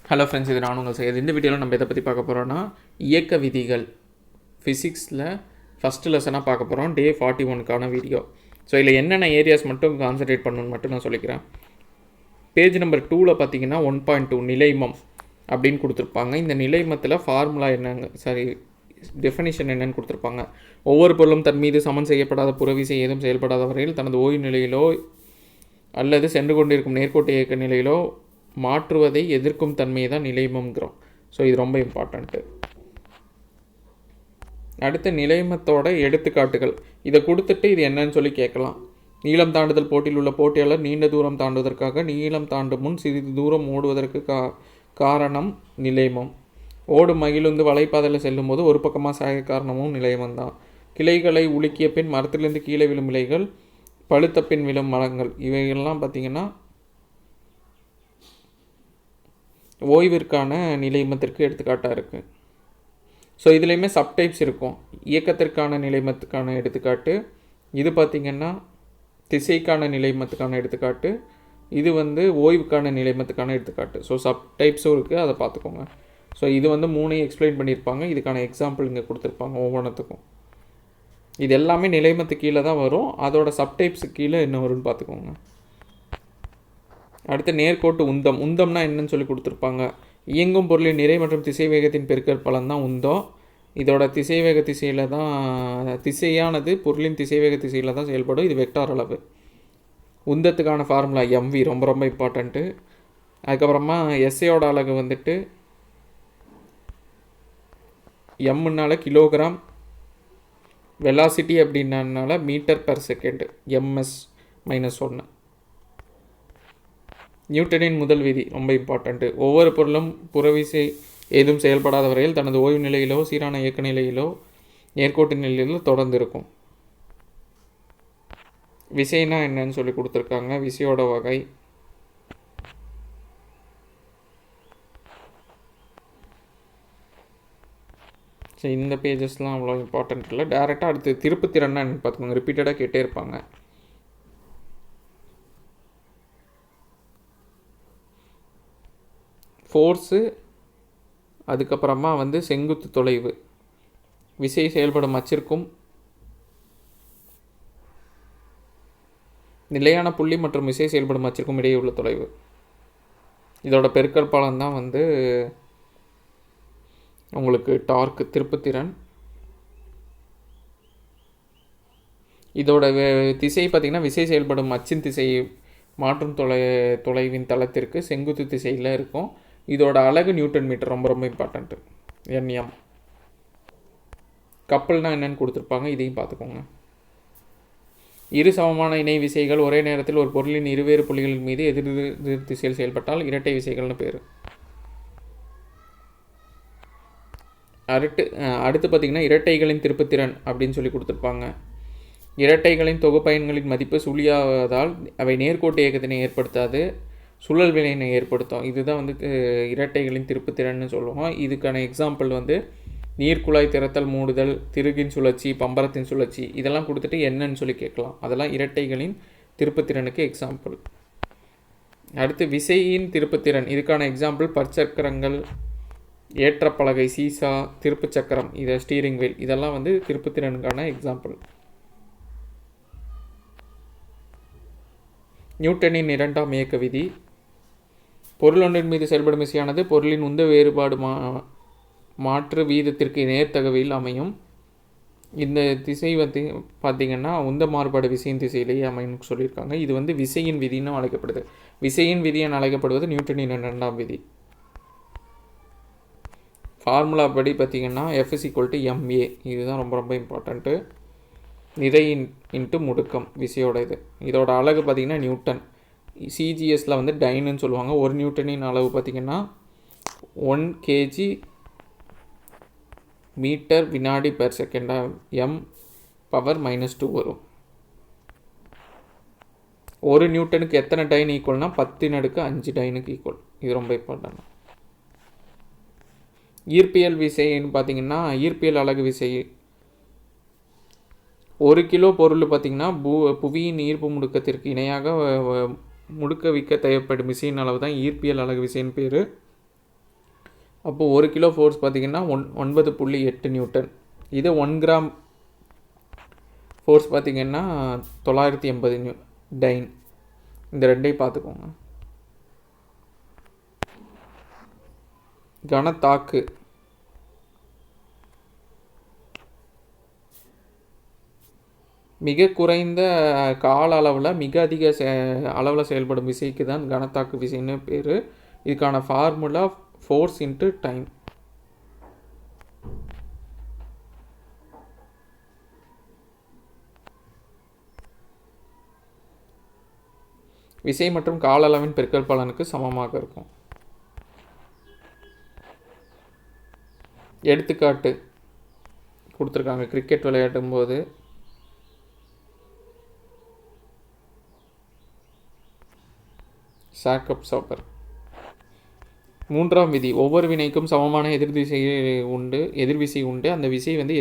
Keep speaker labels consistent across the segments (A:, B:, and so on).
A: Hello friends, இது நான் உங்கள் செய்யுது. இந்த வீடியோவில் நம்ம எதை பற்றி பார்க்க போகிறோன்னா, இயக்க விதிகள் ஃபிசிக்ஸில் ஃபஸ்ட்டு லெசனாக பார்க்க போகிறோம். டே 41க்கான வீடியோ. ஸோ இதில் என்னென்ன ஏரியாஸ் மட்டும் கான்சன்ட்ரேட் பண்ணணும்னு மட்டும் நான் சொல்லிக்கிறேன். பேஜ் நம்பர் 2ல் பார்த்தீங்கன்னா 1.2 நிலைமம் அப்படின்னு கொடுத்துருப்பாங்க. இந்த நிலைமத்தில் ஃபார்முலா என்னங்க, டெஃபினிஷன் என்னன்னு கொடுத்துருப்பாங்க. ஒவ்வொரு பொருளும் தன் மீது சமன் செய்யப்படாத புறவிசை ஏதும் செயல்படாத வரையில் தனது ஓய்வு நிலையிலோ அல்லது சென்று கொண்டிருக்கும் நேர்கோட்டு இயக்க நிலையிலோ மாற்றுவதை எதிர்க்கும் தன்மையை தான் நிலைமம்ங்கிறோம். ஸோ இது ரொம்ப இம்பார்ட்டண்ட்டு. அடுத்த நிலைமத்தோட எடுத்துக்காட்டுகள் இதை கொடுத்துட்டு இது என்னன்னு சொல்லி கேட்கலாம். நீளம் தாண்டுதல் போட்டியில் உள்ள போட்டியாளர் நீண்ட தூரம் தாண்டுவதற்காக நீளம் தாண்டும் முன் சிறிது தூரம் ஓடுவதற்கு காரணம் நிலைமம். ஓடும் மகிழுந்து வலைப்பாதையில் செல்லும்போது ஒரு பக்கமாக சாய காரணமும் நிலைமம் தான். கிளைகளை உலுக்கிய பின் மரத்திலிருந்து கீழே விழும் இலைகள், பழுத்த பின் விழும் மரங்கள், இவைகள்லாம் பார்த்திங்கன்னா ஓய்விற்கான நிலைமத்திற்கு எடுத்துக்காட்டாக இருக்குது. ஸோ இதுலேயுமே சப்டைப்ஸ் இருக்கும். இயக்கத்திற்கான நிலைமத்துக்கான எடுத்துக்காட்டு, இது பார்த்திங்கன்னா திசைக்கான நிலைமத்துக்கான எடுத்துக்காட்டு, இது ஓய்வுக்கான நிலைமத்துக்கான எடுத்துக்காட்டு. ஸோ சப்டைப்ஸும் இருக்குது, அதை பார்த்துக்கோங்க. ஸோ இது 3 எக்ஸ்பிளைன் பண்ணியிருப்பாங்க. இதுக்கான எக்ஸாம்பிள் இங்கே கொடுத்துருப்பாங்க ஒவ்வொன்றுத்துக்கும். இது எல்லாமே நிலைமத்து கீழே தான் வரும். அதோட சப்டைப்ஸு கீழே என்ன வரும்னு பார்த்துக்கோங்க. அடுத்து நேர்கோட்டு உந்தம். உந்தம்னா என்னன்னு சொல்லி கொடுத்துருப்பாங்க. இயங்கும் பொருளின் நிறை மற்றும் திசை வேகத்தின் பெருக்கல் பலன் தான் உந்தம். இதோட திசைவேக திசையில் தான், திசையானது பொருளின் திசைவேக திசையில் தான் செயல்படும். இது வெக்டார் அளவு. உந்தத்துக்கான ஃபார்முலா எம்வி, ரொம்ப ரொம்ப இம்பார்ட்டண்ட்டு. அதுக்கப்புறமா எஸ்ஏயோட அலகு எம்னால கிலோகிராம், வெலாசிட்டி அப்படின்னால மீட்டர் பெர் செகண்ட், எம்எஸ் -1. நியூட்டனின் முதல் விதி ரொம்ப இம்பார்ட்டண்ட்டு. ஒவ்வொரு பொருளும் புறவிசை ஏதும் செயல்படாத வரையில் தனது ஓய்வு நிலையிலோ சீரான இயக்க நிலையிலோ நேர்கோட்டு நிலையிலோ தொடர்ந்து இருக்கும். விசைனா என்னன்னு சொல்லி கொடுத்துருக்காங்க. விசையோட வகை, சரி இந்த பேஜஸ்லாம் அவ்வளோ இம்பார்ட்டன்ட் இல்லை. டேரெக்டாக அடுத்து திருப்புத்திறன்னா என்னன்னு பார்த்துக்கோங்க. ரிப்பீட்டடாக கேட்டே இருப்பாங்க. ஃபோர்ஸு, அதுக்கப்புறமா செங்குத்து தொலைவு, விசை செயல்படும் அச்சிற்கும் நிலையான புள்ளி மற்றும் விசை செயல்படும் அச்சிற்கும் இடையே உள்ள தொலைவு. இதோட பெருக்கல் பலன் தான் உங்களுக்கு டார்க்கு, திருப்புத்திறன். இதோட திசை பார்த்திங்கன்னா விசை செயல்படும் அச்சின் திசை மாற்றும் தொலைவின் தளத்திற்கு செங்குத்து திசையில் இருக்கும். இதோட அலகு நியூட்டன் மீட்டர், ரொம்ப ரொம்ப இம்பார்ட்டண்ட்டு, என்எம். கப்பல்னால் என்னென்னு கொடுத்துருப்பாங்க, இதையும் பார்த்துக்கோங்க. இரு சமமான இணை விசைகள் ஒரே நேரத்தில் ஒரு பொருளின் இருவேறு புள்ளிகளின் மீது எதிர் திசையில் செயல்பட்டால் இரட்டை விசைகள்னு பேர். அடுத்து பார்த்திங்கன்னா இரட்டைகளின் திருப்புத்திறன் அப்படின்னு சொல்லி கொடுத்துருப்பாங்க. இரட்டைகளின் தொகுப்பயன்களின் மதிப்பு சுழியாவதால் அவை நேர்கோட்டு இயக்கத்தினை ஏற்படுத்தாது, சுழல் வினையினை ஏற்படுத்தும். இதுதான் இரட்டைகளின் திருப்புத்திறன்னு சொல்லுவோம். இதுக்கான எக்ஸாம்பிள் நீர்க்குழாய் திறத்தல், மூடுதல், திருகின் சுழற்சி, பம்பரத்தின் சுழற்சி, இதெல்லாம் கொடுத்துட்டு என்னன்னு சொல்லி கேட்கலாம். அதெல்லாம் இரட்டைகளின் திருப்புத்திறனுக்கு எக்ஸாம்பிள். அடுத்து விசையின் திருப்புத்திறன், இதுக்கான எக்ஸாம்பிள் பற்சக்கரங்கள், ஏற்றப்பலகை, சீசா, திருப்பு சக்கரம், இதை ஸ்டீரிங் வீல், இதெல்லாம் திருப்புத்திறனுக்கான எக்ஸாம்பிள். நியூட்டனின் இரண்டாம் இயக்க விதி. பொருள் ஒன்றின் மீது செயல்படும் விசையானது பொருளின் உந்த வேறுபாடு மாற்று வீதத்திற்கு நேர்த்தகவில் அமையும். இந்த திசை பார்த்திங்கன்னா உந்த மாறுபாடு விசையின் திசையிலேயே அமையும்னு சொல்லியிருக்காங்க. இது விசையின் விதின்னு அழைக்கப்படுது. விசையின் விதி என அழைக்கப்படுவது நியூட்டனின் இரண்டாம் விதி. ஃபார்முலா படி பார்த்திங்கன்னா F = ma. இதுதான் ரொம்ப ரொம்ப இம்பார்ட்டண்ட்டு. நிறை இன்ட்டு முடுக்கம், விசையோட இதோட அலகு பார்த்திங்கன்னா நியூட்டன். சிஜிஎஸில் டைனுன்னு சொல்லுவாங்க. ஒரு நியூட்டனின் அளவு பார்த்திங்கன்னா 1 kg மீட்டர் வினாடி பெர் செகண்டாக m⁻⁻2 வரும். ஒரு நியூட்டனுக்கு எத்தனை டைன் ஈக்குவல்னா 10⁵5 டைனுக்கு ஈக்குவல். இது ரொம்ப இம்பார்ட்டன்ட். ஈர்ப்பியல் விசைன்னு பார்த்திங்கன்னா ஈர்ப்பியல் அலகு விசை. 1 கிலோ பொருள் பார்த்திங்கன்னா புவியின் ஈர்ப்பு முடுக்கத்திற்கு இணையாக முடுக்க விக்க தேவைப்படும் விசையின் அளவு தான் ஈர்ப்பியல் அலகு விசைன்னு பேர். அப்போது 1 கிலோ ஃபோர்ஸ் பார்த்திங்கன்னா 9.8 நியூட்டன். இது 1 கிராம் ஃபோர்ஸ் பார்த்திங்கன்னா 980 டைன். இந்த ரெண்டையும் பார்த்துக்கோங்க. கனத்தாக்கு மிக குறைந்த கால அளவில் மிக அதிக அளவில் செயல்படும் விசைக்கு தான் கனத்தாக்கு விசைன்னு பேர். இதுக்கான ஃபார்முலா ஃபோர்ஸ் இன்ட்டு டைம். விசை மற்றும் கால அளவின் பெருக்கல் பலனுக்கு சமமாக இருக்கும். எடுத்துக்காட்டு கொடுத்துருக்காங்க. கிரிக்கெட் விளையாடும் போது சாக்கப் சாப்பர். 3ஆம் விதி, ஒவ்வொரு வினைக்கும் சமமான எதிர்விசை உண்டு. அந்த விசை வந்து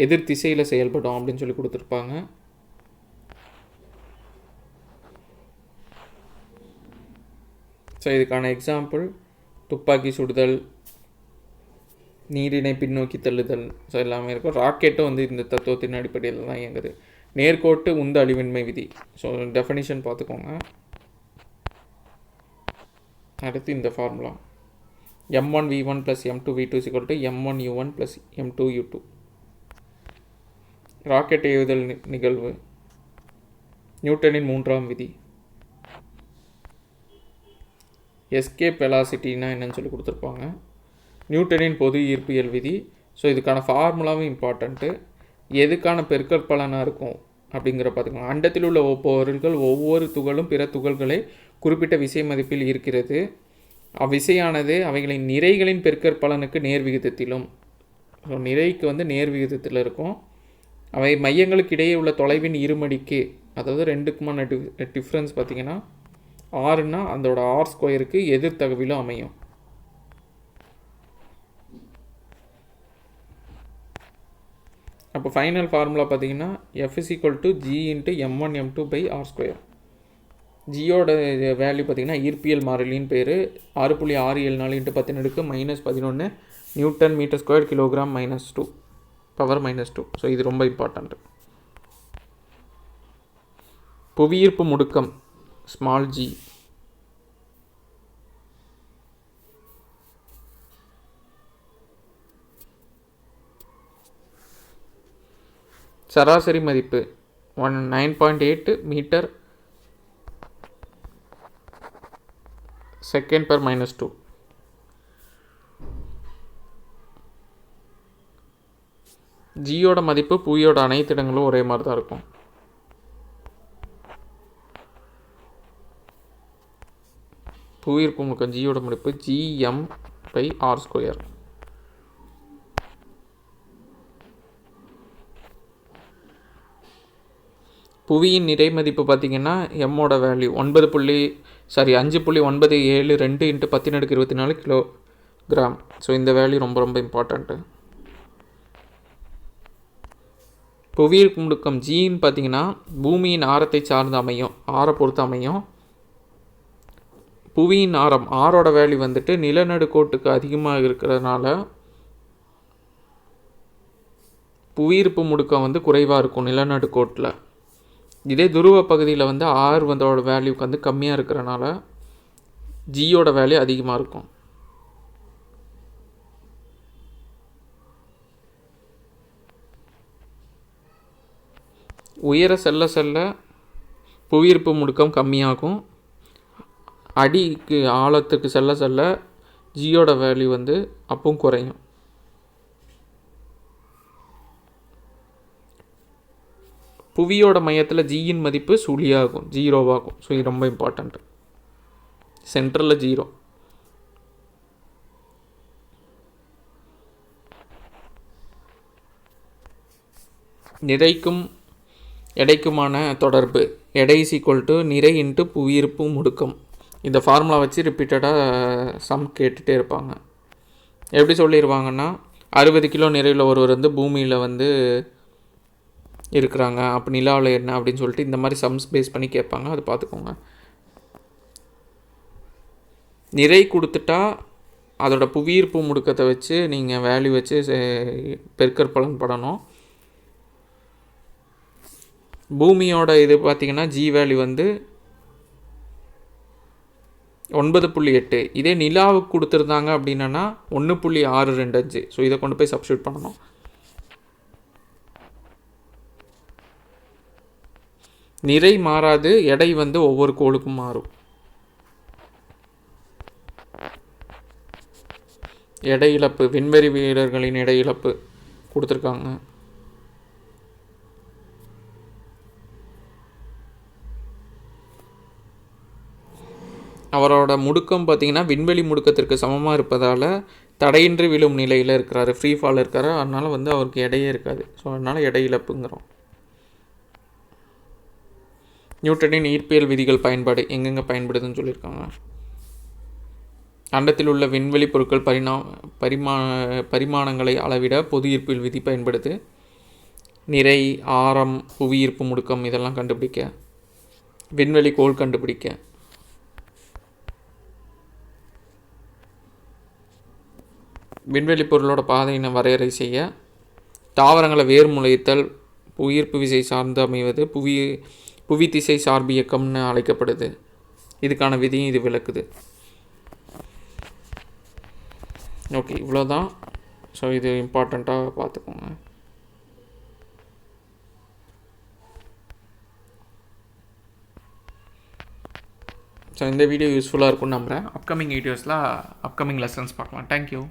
A: எதிர் திசையில் செயல்படும் அப்படின்னு சொல்லி கொடுத்துருப்பாங்க. ஸோ இதுக்கான எக்ஸாம்பிள் துப்பாக்கி சுடுதல், நீரினை பின்னோக்கி தள்ளுதல், ஸோ எல்லாமே இருக்கும். ராக்கெட்டும் வந்து இந்த தத்துவத்தின் அடிப்படையில் தான் இயங்குது. நேர்கோட்டு உந்த அழிவின்மை விதி. ஸோ டெஃபனிஷன் பார்த்துக்கோங்க. அடுத்து இந்த formula m1v1 + m2v2 = m1u1 + m2u2. Rocket ஏவுதல் நிகழ்வு, நியூட்டனின் 3ஆம் விதி. எஸ்கேப் வெலாசிட்டினா என்னன்னு சொல்லி கொடுத்துருப்பாங்க. நியூட்டனின் பொது ஈர்ப்பியல் விதி. ஸோ இதுக்கான ஃபார்முலாவும் இம்பார்ட்டண்ட்டு. எதுக்கான பெருக்கல் பலனாக இருக்கும் அப்படிங்கிற பார்த்துக்கோங்க. அண்டத்தில் உள்ள பொருள்கள் ஒவ்வொரு துகளும் பிற துகள்களை குறிப்பிட்ட விசை மதிப்பில் இருக்கிறது. அவ்விசையானது அவைகளின் நிறைகளின் பெருக்கற் பலனுக்கு நேர் விகிதத்திலும், ஸோ நிறைக்கு வந்து நேர் விகிதத்தில் இருக்கும். அவை மையங்களுக்கு இடையே உள்ள தொலைவின் இருமடிக்கு, அதாவது ரெண்டுக்குமான டிஃப்ரென்ஸ் பார்த்திங்கன்னா 6ன்னா அதோட r² எதிர்த்தகவிலும் அமையும். அப்போ ஃபைனல் ஃபார்முலா பார்த்திங்கன்னா F = G × m1m2/r². ஜியோட வேல்யூ பார்த்திங்கன்னா ஈர்ப்பியல் மாறிலின்னு பேர். 6.674 × 10⁻⁻11 நியூட்டன் m²/kg -2 பவர் -2. ஸோ இது ரொம்ப இம்பார்ட்டண்ட். புவியீர்ப்பு முடுக்கம் ஸ்மால் g. சராசரி மதிப்பு 9.8 மீட்டர் s/-2. ஜியோட மதிப்பு புவியோட அனைத்து இடங்களும் ஒரே மாதிரி தான் இருக்கும். புவியீர்ப்பு முடுக்கம் ஜியோட மதிப்பு gm/r². புவியின் நிறை மதிப்பு பார்த்திங்கன்னா எம்மோட வேல்யூ 5.972 × 10⁻24 கிலோகிராம். ஸோ இந்த வேல்யூ ரொம்ப ரொம்ப இம்பார்ட்டண்ட்டு. புவியீர்ப்பு முடுக்கம் ஜின்னு பார்த்திங்கன்னா பூமியின் ஆரத்தை சார்ந்து அமையும், ஆரை பொறுத்து அமையும். புவியின் ஆரம் ஆரோட வேல்யூ வந்துட்டு நிலநடுக்கோட்டுக்கு அதிகமாக இருக்கிறதுனால புவியீர்ப்பு முடுக்கம் வந்து குறைவாக இருக்கும் நிலநடுக்கோட்டில். இதே துருவ பகுதியில் வந்து ஆர் வந்தோட வேல்யூக்கு வந்து கம்மியாக இருக்கிறனால ஜியோட வேல்யூ அதிகமாக இருக்கும். உயர செல்ல செல்ல புவியீர்ப்பு முடுக்கம் கம்மியாகும். அடிக்கு ஆழத்துக்கு செல்ல செல்ல ஜியோட வேல்யூ வந்து அப்பவும் குறையும். புவியோட மையத்தில் ஜியின் மதிப்பு சுழியாகும், 0 ஸோ இது ரொம்ப இம்பார்ட்டண்ட். சென்ட்ரலில் 0. நிறைக்கும் எடைக்குமான தொடர்பு எடை = நிறை × புவியீர்ப்பு முடுக்கம். இந்த ஃபார்முலா வச்சு ரிப்பீட்டடாக சம் கேட்டுகிட்டே இருப்பாங்க. எப்படி சொல்லிடுவாங்கன்னா 60 கிலோ நிறையில் ஒருவர் வந்து பூமியில் வந்து இருக்கிறாங்க, அப்போ நிலாவில் என்ன அப்படின்னு சொல்லிட்டு இந்த மாதிரி சம்ஸ் பேஸ் பண்ணி கேட்பாங்க. அது பார்த்துக்கோங்க. நிறை கொடுத்துட்டா அதோட புவியீர்ப்பு முடுக்கத்தை வச்சு நீங்கள் வேல்யூ வச்சு பெருக்கற் பலன் படணும். பூமியோட இது பார்த்திங்கன்னா ஜி வேல்யூ வந்து 9.8. இதே நிலாவுக்கு கொடுத்துருந்தாங்க அப்படின்னா 1.625. ஸோ இதை கொண்டு போய் சப்ஸ்டியூட் பண்ணணும். நிறை மாறாது, எடை வந்து ஒவ்வொரு கோளுக்கும் மாறும். எடை இழப்பு, விண்வெளி வீரர்களின் எடை இழப்பு கொடுத்துருக்காங்க. அவரோட முடுக்கம் பார்த்திங்கன்னா விண்வெளி முடுக்கத்திற்கு சமமாக இருப்பதால் தடையின்றி விழும் நிலையில் இருக்கிறாரு, ஃப்ரீ ஃபால் இருக்காரு. அதனால் வந்து அவருக்கு எடையே இருக்காது. ஸோ அதனால் எடை இழப்புங்கிறோம். நியூட்டனின் ஈர்ப்பியல் விதிகள் பயன்பாடு எங்கெங்கே பயன்படுதுன்னு சொல்லியிருக்காங்க. அண்டத்தில் உள்ள விண்வெளி பொருட்கள் பரிமாணங்களை அளவிட பொது ஈர்ப்பியல் விதி பயன்படுது. நிறை, ஆரம், புவியீர்ப்பு முடுக்கம் இதெல்லாம் கண்டுபிடிக்க, விண்வெளி கோள் கண்டுபிடிக்க, விண்வெளி பொருளோட பாதையினை வரையறை செய்ய, தாவரங்களை வேர்முளைத்தல், புவியீர்ப்பு விசை சார்ந்து அமைவது புவி திசை சார்பு இயக்கம்னு அழைக்கப்படுது. இதுக்கான விதியும் இது விளக்குது. ஓகே, இவ்வளோதான். ஸோ இது இம்பார்ட்டண்ட்டாக பார்த்துக்கோங்க. ஸோ இந்த வீடியோ யூஸ்ஃபுல்லாக இருக்கும்னு நம்புகிறேன். அப்கமிங் வீடியோஸில் அப்கமிங் லெசன்ஸ் பார்க்கலாம். தேங்க்யூ.